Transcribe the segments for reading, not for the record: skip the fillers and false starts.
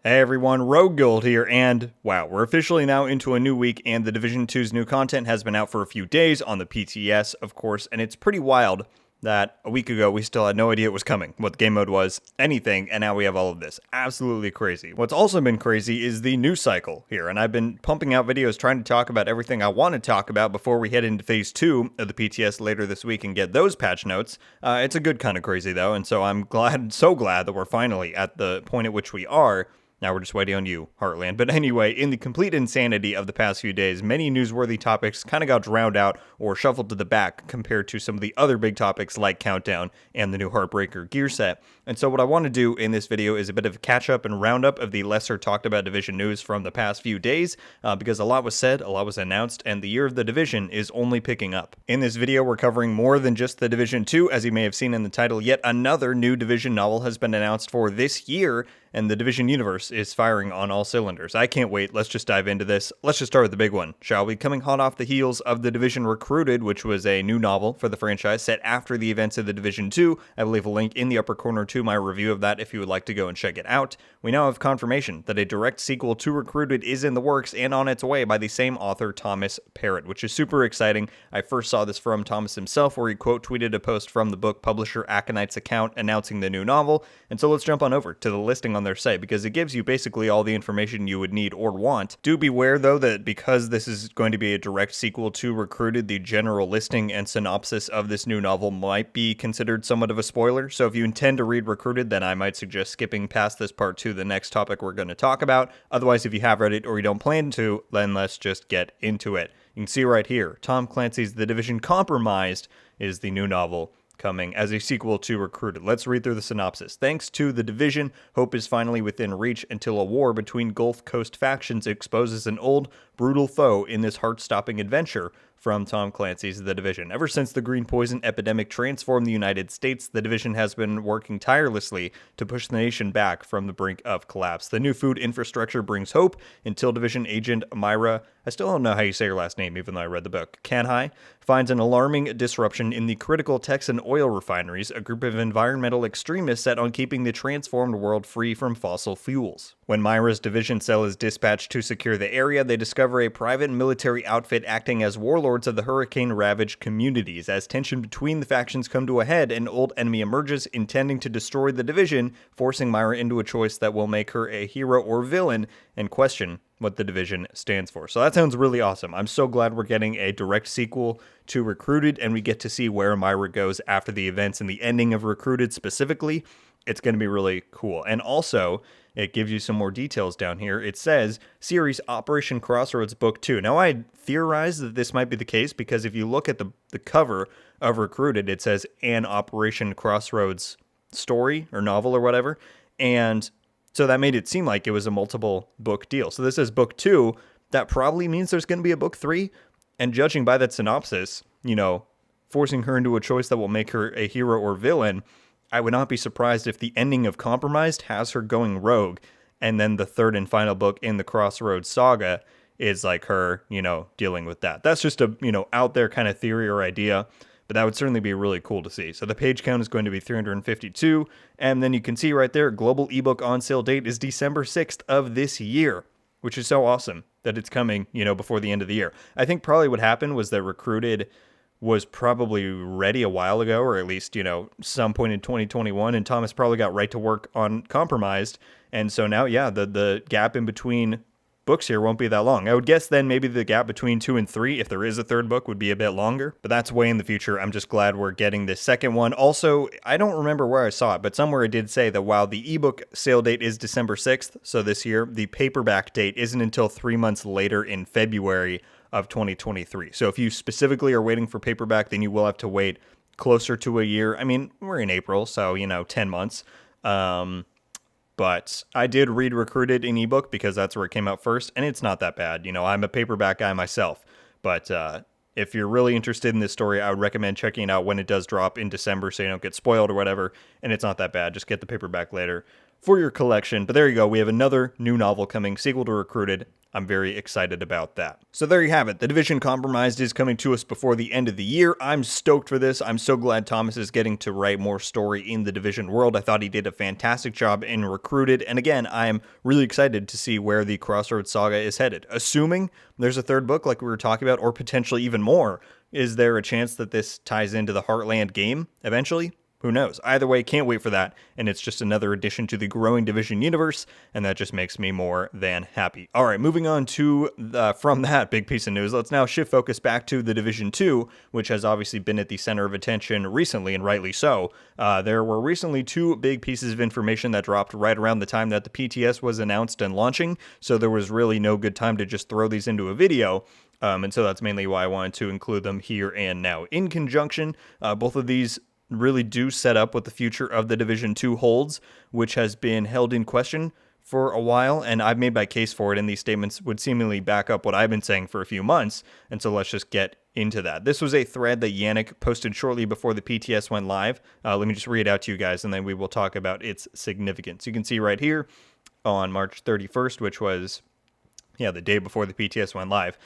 Hey everyone, RogueGold here, and wow, we're officially now into a new week, and the Division 2's new content has been out for a few days on the PTS, of course, and it's pretty wild that a week ago we still had no idea it was coming, what the game mode was, anything, and now we have all of this. Absolutely crazy. What's also been crazy is the news cycle here, and I've been pumping out videos trying to talk about everything I want to talk about before we head into Phase 2 of the PTS later this week and get those patch notes. It's a good kind of crazy though, and so I'm so glad that we're finally at the point at which we are. Now we're just waiting on you, Heartland. But anyway, in the complete insanity of the past few days, many newsworthy topics kind of got drowned out or shuffled to the back compared to some of the other big topics like Countdown and the new Heartbreaker gear set. And so what I want to do in this video is a bit of a catch-up and roundup of the lesser talked about Division news from the past few days, because a lot was said, a lot was announced, and the year of the Division is only picking up. In this video, we're covering more than just the Division 2, as you may have seen in the title. Yet another new Division novel has been announced for this year, and the Division universe is firing on all cylinders. I can't wait. Let's just dive into this. Let's just start with the big one, shall we? Coming hot off the heels of the Division Recruited, which was a new novel for the franchise set after the events of the Division 2. I will leave a link in the upper corner to my review of that if you would like to go and check it out. We now have confirmation that a direct sequel to Recruited is in the works and on its way by the same author, Thomas Parrott, which is super exciting. I first saw this from Thomas himself, where he quote tweeted a post from the book publisher Aconite's account announcing the new novel. And so let's jump on over to the listing on their site, because it gives you basically all the information you would need or want. Do beware though that because this is going to be a direct sequel to Recruited, the general listing and synopsis of this new novel might be considered somewhat of a spoiler. So if you intend to read Recruited, then I might suggest skipping past this part to the next topic we're going to talk about. Otherwise, if you have read it or you don't plan to, then let's just get into it. You can see right here, Tom Clancy's The Division Compromised is the new novel coming as a sequel to Recruited. Let's read through the synopsis. Thanks to the Division, hope is finally within reach until a war between Gulf Coast factions exposes an old, brutal foe in this heart-stopping adventure from Tom Clancy's The Division. Ever since the green poison epidemic transformed the United States, the Division has been working tirelessly to push the nation back from the brink of collapse. The new food infrastructure brings hope until Division agent Myra, I still don't know how you say her last name even though I read the book, Kanhai, finds an alarming disruption in the critical Texan oil refineries, a group of environmental extremists set on keeping the transformed world free from fossil fuels. When Myra's division cell is dispatched to secure the area, they discover a private military outfit acting as warlords of the hurricane-ravaged communities. As tension between the factions come to a head, an old enemy emerges, intending to destroy the Division, forcing Myra into a choice that will make her a hero or villain, and question what the Division stands for. So that sounds really awesome. I'm so glad we're getting a direct sequel to Recruited, and we get to see where Myra goes after the events and the ending of Recruited specifically. It's going to be really cool. And also, it gives you some more details down here. It says, series Operation Crossroads Book 2. Now, I theorized that this might be the case because if you look at the cover of Recruited, it says an Operation Crossroads story or novel or whatever. And so that made it seem like it was a multiple book deal. So this is Book 2. That probably means there's going to be a Book 3. And judging by that synopsis, forcing her into a choice that will make her a hero or villain, I would not be surprised if the ending of Compromised has her going rogue, and then the third and final book in the Crossroads saga is like her, dealing with that. That's just a, out there kind of theory or idea, but that would certainly be really cool to see. So the page count is going to be 352, and then you can see right there, global ebook on sale date is December 6th of this year, which is so awesome that it's coming, before the end of the year. I think probably what happened was that Recruited was probably ready a while ago, or at least, some point in 2021, and Thomas probably got right to work on Compromised, and so now, yeah, the gap in between books here won't be that long. I would guess then maybe the gap between 2 and 3, if there is a third book, would be a bit longer, but that's way in the future. I'm just glad we're getting this second one. Also, I don't remember where I saw it, but somewhere it did say that while the ebook sale date is December 6th, so this year, the paperback date isn't until 3 months later in February of 2023. So if you specifically are waiting for paperback, then you will have to wait closer to a year. I mean, we're in April, so, 10 months. But I did read Recruited in ebook because that's where it came out first, and it's not that bad. I'm a paperback guy myself. But if you're really interested in this story, I would recommend checking it out when it does drop in December so you don't get spoiled or whatever. And it's not that bad. Just get the paperback later. for your collection. But there you go. We have another new novel coming, sequel to Recruited. I'm very excited about that. So there you have it. The Division Compromised is coming to us before the end of the year. I'm stoked for this. I'm so glad Thomas is getting to write more story in the Division world. I thought he did a fantastic job in Recruited. And again, I'm really excited to see where the Crossroads saga is headed. Assuming there's a third book like we were talking about, or potentially even more, is there a chance that this ties into the Heartland game eventually? Who knows? Either way, can't wait for that, and it's just another addition to the growing Division universe, and that just makes me more than happy. All right, moving on to from that big piece of news, let's now shift focus back to the Division 2, which has obviously been at the center of attention recently, and rightly so. There were recently two big pieces of information that dropped right around the time that the PTS was announced and launching, so there was really no good time to just throw these into a video. And so that's mainly why I wanted to include them here and now. In conjunction, both of these really do set up what the future of the Division 2 holds, which has been held in question for a while, and I've made my case for it, and these statements would seemingly back up what I've been saying for a few months, and so let's just get into that. This was a thread that Yannick posted shortly before the PTS went live. Let me just read it out to you guys, and then we will talk about its significance. You can see right here on March 31st, which was, the day before the PTS went live.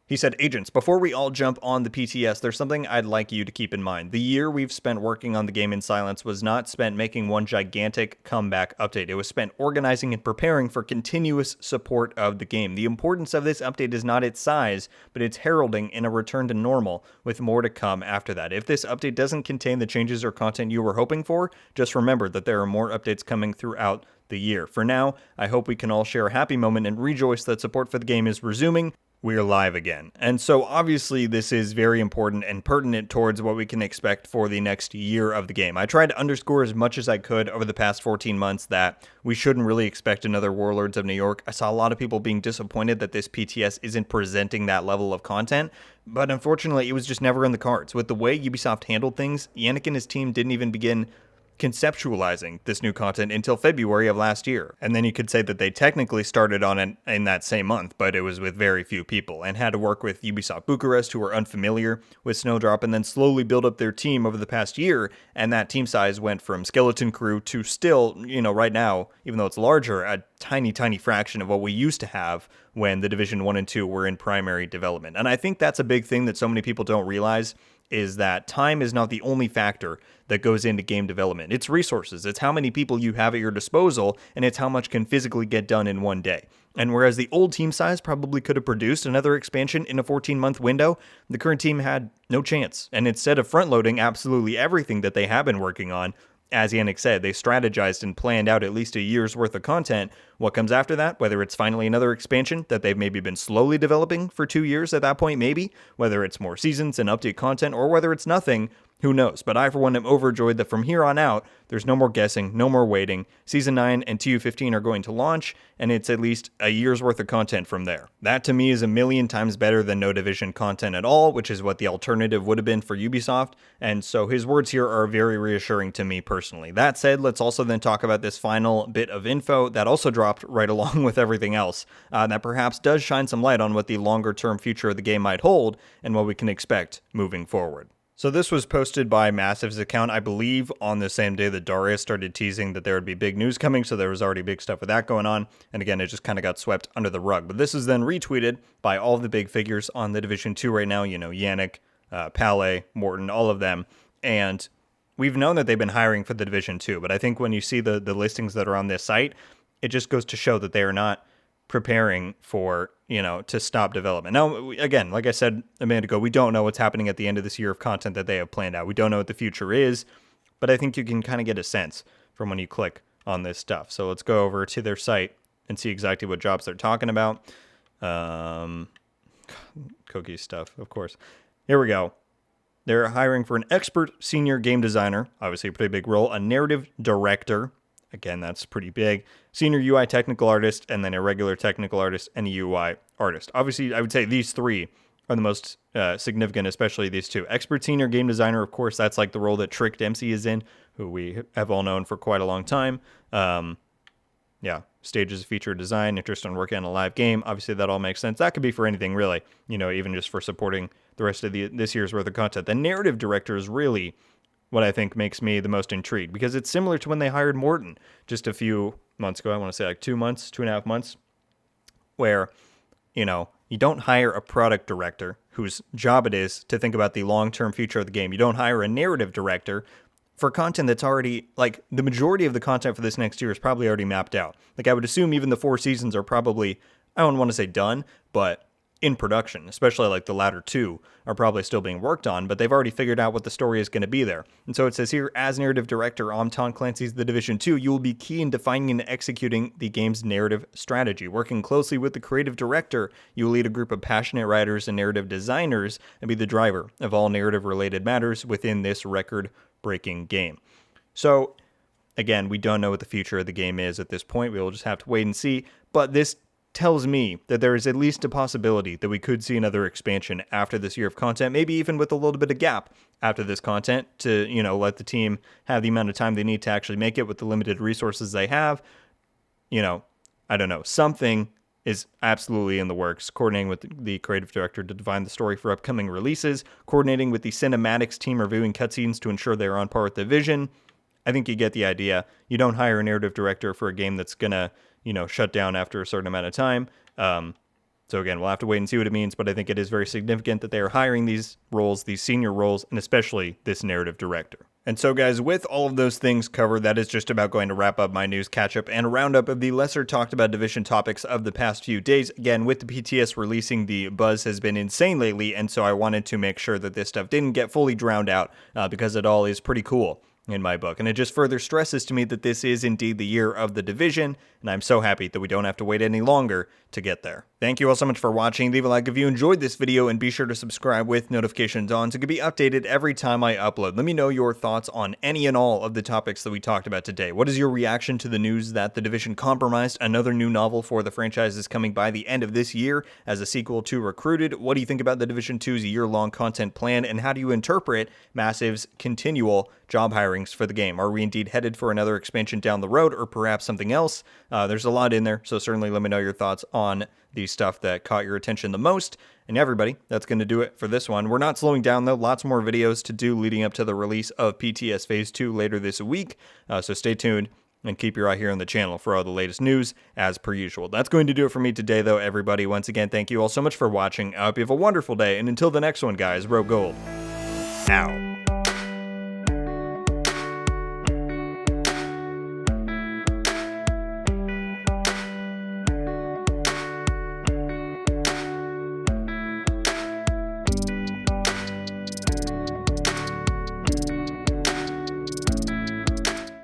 He said, "Agents, before we all jump on the PTS, there's something I'd like you to keep in mind. The year we've spent working on the game in silence was not spent making one gigantic comeback update. It was spent organizing and preparing for continuous support of the game. The importance of this update is not its size, but its heralding in a return to normal, with more to come after that. If this update doesn't contain the changes or content you were hoping for, just remember that there are more updates coming throughout the year. For now, I hope we can all share a happy moment and rejoice that support for the game is resuming. We're live again." And so obviously this is very important and pertinent towards what we can expect for the next year of the game. I tried to underscore as much as I could over the past 14 months that we shouldn't really expect another Warlords of New York. I saw a lot of people being disappointed that this PTS isn't presenting that level of content, but unfortunately it was just never in the cards. With the way Ubisoft handled things, Yannick and his team didn't even begin conceptualizing this new content until February of last year. And then you could say that they technically started on it in that same month, but it was with very few people and had to work with Ubisoft Bucharest, who were unfamiliar with Snowdrop, and then slowly build up their team over the past year. And that team size went from skeleton crew to still, right now, even though it's larger, a tiny, tiny fraction of what we used to have when the Division 1 and 2 were in primary development. And I think that's a big thing that so many people don't realize, is that time is not the only factor that goes into game development. It's resources. It's how many people you have at your disposal, and it's how much can physically get done in one day. And whereas the old team size probably could have produced another expansion in a 14-month window, the current team had no chance. And instead of front-loading absolutely everything that they have been working on, as Yannick said, they strategized and planned out at least a year's worth of content. What comes after that, whether it's finally another expansion that they've maybe been slowly developing for 2 years at that point, maybe, whether it's more seasons and update content, or whether it's nothing, who knows? But I, for one, am overjoyed that from here on out, there's no more guessing, no more waiting. Season 9 and TU15 are going to launch, and it's at least a year's worth of content from there. That, to me, is a million times better than no Division content at all, which is what the alternative would have been for Ubisoft, and so his words here are very reassuring to me personally. That said, let's also then talk about this final bit of info that also dropped right along with everything else, that perhaps does shine some light on what the longer-term future of the game might hold, and what we can expect moving forward. So this was posted by Massive's account, I believe, on the same day that Darius started teasing that there would be big news coming, so there was already big stuff with that going on, and again, it just kind of got swept under the rug. But this is then retweeted by all the big figures on the Division 2 right now, Yannick, Palais, Morton, all of them, and we've known that they've been hiring for the Division 2, but I think when you see the listings that are on this site, it just goes to show that they are not preparing for, to stop development. Now, again, like I said a minute ago, we don't know what's happening at the end of this year of content that they have planned out. We don't know what the future is, but I think you can kind of get a sense from when you click on this stuff. So let's go over to their site and see exactly what jobs they're talking about. Cookie stuff, of course. Here we go. They're hiring for an expert senior game designer, obviously a pretty big role, a narrative director, again, that's pretty big, senior UI technical artist, and then a regular technical artist and a UI artist. Obviously, I would say these three are the most significant, especially these two. Expert senior game designer, of course, that's like the role that Trick Dempsey is in, who we have all known for quite a long time. Stages of feature design, interest in working on a live game. Obviously, that all makes sense. That could be for anything, really, even just for supporting the rest of this year's worth of content. The narrative director is really what I think makes me the most intrigued, because it's similar to when they hired Morton just a few months ago. I want to say like 2.5 months, where, you don't hire a product director whose job it is to think about the long-term future of the game. You don't hire a narrative director for content that's already, like, the majority of the content for this next year is probably already mapped out. Like, I would assume even the 4 seasons are probably, I don't want to say done, but in production, especially like the latter 2 are probably still being worked on, but they've already figured out what the story is going to be there. And so it says here, as narrative director on Tom Clancy's The Division 2, you will be key in defining and executing the game's narrative strategy. Working closely with the creative director, you will lead a group of passionate writers and narrative designers and be the driver of all narrative-related matters within this record-breaking game. So, again, we don't know what the future of the game is at this point. We will just have to wait and see, but this tells me that there is at least a possibility that we could see another expansion after this year of content, maybe even with a little bit of gap after this content to, let the team have the amount of time they need to actually make it with the limited resources they have. I don't know. Something is absolutely in the works, coordinating with the creative director to define the story for upcoming releases, coordinating with the cinematics team reviewing cutscenes to ensure they're on par with the vision. I think you get the idea. You don't hire a narrative director for a game that's going to, shut down after a certain amount of time. So again, we'll have to wait and see what it means, but I think it is very significant that they are hiring these roles, these senior roles, and especially this narrative director. And so, guys, with all of those things covered, that is just about going to wrap up my news catch-up and roundup of the lesser talked about Division topics of the past few days. Again, with the PTS releasing, the buzz has been insane lately, and so I wanted to make sure that this stuff didn't get fully drowned out because it all is pretty cool in my book. And it just further stresses to me that this is indeed the year of the Division, and I'm so happy that we don't have to wait any longer to get there. Thank you all so much for watching. Leave a like if you enjoyed this video, and be sure to subscribe with notifications on so you can be updated every time I upload. Let me know your thoughts on any and all of the topics that we talked about today. What is your reaction to the news that the Division compromised? Another new novel for the franchise is coming by the end of this year as a sequel to Recruited. What do you think about the Division 2's year-long content plan, and how do you interpret Massive's continual job hirings for the game? Are we indeed headed for another expansion down the road, or perhaps something else? There's a lot in there, so certainly let me know your thoughts on the stuff that caught your attention the most. And everybody, that's going to do it for this one. We're not slowing down, though. Lots more videos to do leading up to the release of PTS Phase 2 later this week, so stay tuned and keep your eye here on the channel for all the latest news as per usual. That's going to do it for me today, though, everybody. Once again, thank you all so much for watching. I hope you have a wonderful day, and until the next one, guys, RogueGold out.